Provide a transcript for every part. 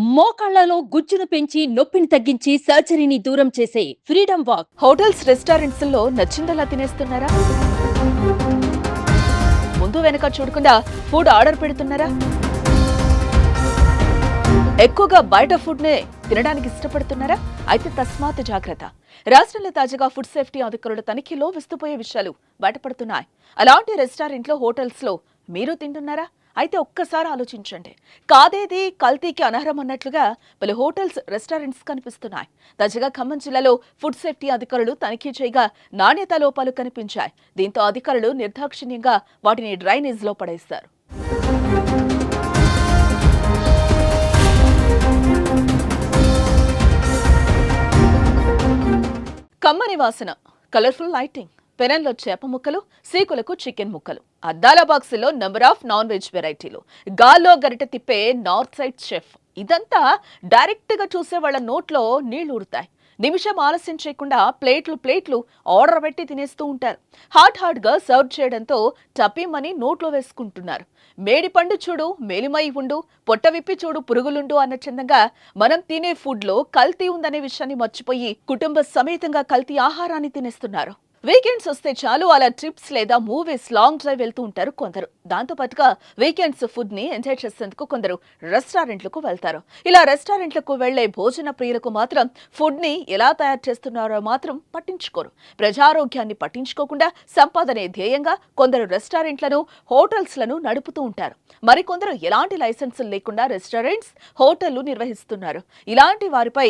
మోకాళ్లలో గుజ్జును పెంచి నొప్పిని తగ్గించి సర్జరీని దూరం చేసే ఫ్రీడమ్ వాక్. హోటల్స్ రెస్టారెంట్స్ లో నచ్చిందలా తినేస్తున్నారా? ముందు వెనక చూడకుండా ఫుడ్ ఆర్డర్ పెడుతున్నారా? ఎక్కువగా బయట ఫుడ్ నే తినడానికి ఇష్టపడుతున్నారా? అయితే తస్మాత్ జాగ్రత్త. రాష్ట్రంలో తాజాగా ఫుడ్ సేఫ్టీ అధికారుల తనిఖీలో విస్తుపోయే విషయాలు బయటపడుతున్నాయి. అలాంటి రెస్టారెంట్లో హోటల్స్ లో మీరు తింటున్నారా? అయితే ఒక్కసారి ఆలోచించండి. కాదేది కల్తీకి అనర్హం అన్నట్లుగా పలు హోటల్స్ రెస్టారెంట్స్ కనిపిస్తున్నాయి. తాజాగా ఖమ్మం జిల్లాలో ఫుడ్ సేఫ్టీ అధికారులు తనిఖీ చేయగా నాణ్యత లోపాలు కనిపించాయి. దీంతో అధికారులు నిర్దాక్షిణ్యంగా వాటిని డ్రైనేజ్ లో పడేస్తారు. కమ్మని వాసన, కలర్ఫుల్ లైటింగ్, పెనంలో చేప ముక్కలు, సీకులకు చికెన్ ముక్కలు, అద్దాల బాక్సులో నంబర్ ఆఫ్ నాన్ వెజ్ వెరైటీలు, గాల్లో గరిట తిప్పే నార్త్ సైడ్ చెఫ్. ఇదంతా డైరెక్ట్ గా చూసే వాళ్ళ నోట్లో నీళ్లు ఊరుతాయి. నిమిషం ఆలస్యం చేయకుండా ప్లేట్లు ఆర్డర్ పెట్టి తినేస్తూ ఉంటారు. హాట్ గా సర్వ్ చేయడంతో టపీమని నోట్లో వేసుకుంటున్నారు. మేడి పండు చూడు మేలిమై ఉండు, పొట్ట విప్పి చూడు పురుగులుండు అన్న చందంగా మనం తినే ఫుడ్ లో కల్తీ ఉందనే విషయాన్ని మర్చిపోయి కుటుంబ సమేతంగా కల్తీ ఆహారాన్ని తినేస్తున్నారు. వీకెండ్స్ వస్తే చాలు అలా ట్రిప్స్ లేదా మూవీస్ లాంగ్ డ్రైవ్ వెళ్తూ ఉంటారు కొందరు. దాంతో పాటుగా వీకెండ్స్ ఫుడ్ ని ఎంజాయ్ చేసేందుకు కొందరు రెస్టారెంట్లకు వెళ్తారు. ఇలా రెస్టారెంట్లకు వెళ్లే భోజన ప్రియులకు మాత్రం ఫుడ్ ని ఎలా తయారు చేస్తున్నారో మాత్రం పట్టించుకోరు. ప్రజారోగ్యాన్ని పట్టించుకోకుండా సంపాదనే ధ్యేయంగా కొందరు రెస్టారెంట్లను హోటల్స్ లను నడుపుతూ ఉంటారు. మరికొందరు ఎలాంటి లైసెన్సులు లేకుండా రెస్టారెంట్స్ హోటళ్లు నిర్వహిస్తున్నారు. ఇలాంటి వారిపై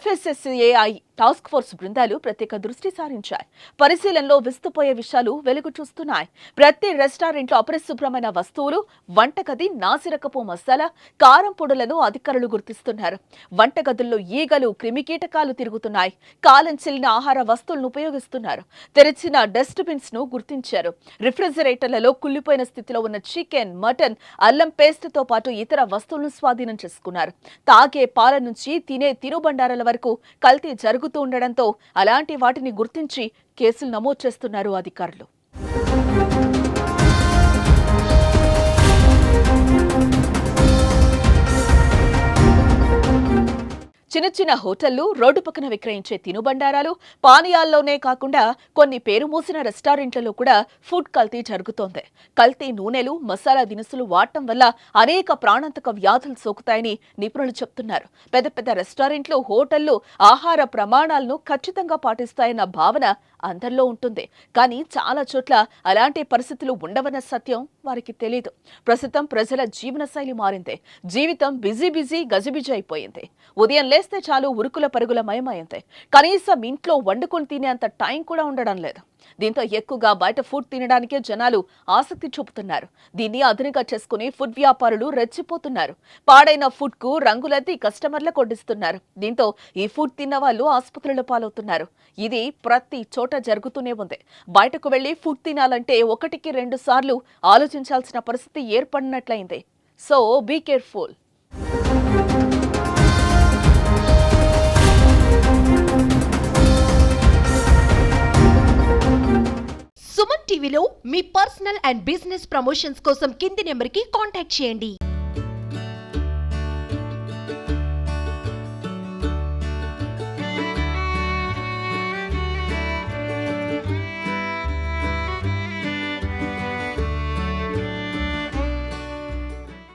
FSSAI టాస్క్ ఫోర్స్ బృందాలు ప్రత్యేక దృష్టి సారించాయి. పరిశీలనలో విస్తుపోయే విషయాలు వెలుగు చూస్తున్నాయి. ప్రతి రెస్టారెంట్లో అపరిశుభ్రమైన వస్తువులు, వంటగది నాసిరకపు మసాలా, కారం పొడులను అధికారులు గుర్తిస్తున్నారు. వంటగదుల్లో ఈగలు, క్రిమికీటకాలు తిరుగుతున్నాయి. కాలం చెల్లిన ఆహార వస్తువులను ఉపయోగిస్తున్నారు. తెరిచిన డస్ట్ బిన్స్ ను గుర్తించారు. రిఫ్రిజిరేటర్లలో కుళ్లిపోయిన స్థితిలో ఉన్న చికెన్, మటన్, అల్లం పేస్ట్ తో పాటు ఇతర వస్తువులను స్వాధీనం చేసుకున్నారు. తాగే పాల నుంచి తినే తినుబండారాల వరకు కల్తీ జరుగుతూ ఉండడంతో అలాంటి వాటిని గుర్తించి కేసులు నమోదు చేస్తున్నారు అధికారులు. చిన్న హోటళ్లు, రోడ్డు పక్కన విక్రయించే తినుబండారాలు, పానీయాల్లోనే కాకుండా కొన్ని పేరు మోసిన రెస్టారెంట్లలో కూడా ఫుడ్ కల్తీ జరుగుతోంది. కల్తీ నూనెలు, మసాలా దినుసులు వాడటం వల్ల అనేక ప్రాణాంతక వ్యాధులు సోకుతాయని నిపుణులు చెప్తున్నారు. పెద్ద రెస్టారెంట్లు, హోటళ్లు ఆహార ప్రమాణాలను ఖచ్చితంగా పాటిస్తాయన్న భావన అందరిలో ఉంటుంది. కానీ చాలా చోట్ల అలాంటి పరిస్థితులు ఉండవన్న సత్యం వారికి తెలియదు. ప్రస్తుతం ప్రజల జీవనశైలి మారింది. జీవితం బిజీ గజిబిజి అయిపోయింది. ఉదయం లేస్తే చాలు ఉరుకుల పరుగుల మయమైంది. కనీసం ఇంట్లో వండుకొని తినేంత టైం కూడా ఉండడం లేదు. దీంతో ఎక్కువగా బయట ఫుడ్ తినడానికే జనాలు ఆసక్తి చూపుతున్నారు. దీన్ని అదునుగా చేసుకుని ఫుడ్ వ్యాపారులు రెచ్చిపోతున్నారు. పాడైన ఫుడ్ కు రంగులద్ది కస్టమర్లకు వడ్డిస్తున్నారు. దీంతో ఈ ఫుడ్ తిన్న వాళ్ళు ఆసుపత్రుల పాలవుతున్నారు. ఇది ప్రతి చోట జరుగుతూనే ఉంది. బయటకు వెళ్లి ఫుడ్ తినాలంటే 1-2 సార్లు ఆలోచించాల్సిన పరిస్థితి ఏర్పడినట్లయింది. So be careful. సుమన్ టీవీలో మీ పర్సనల్ అండ్ బిజినెస్ ప్రమోషన్స్ కోసం కింది నెంబర్కి కాంటాక్ట్ చేయండి.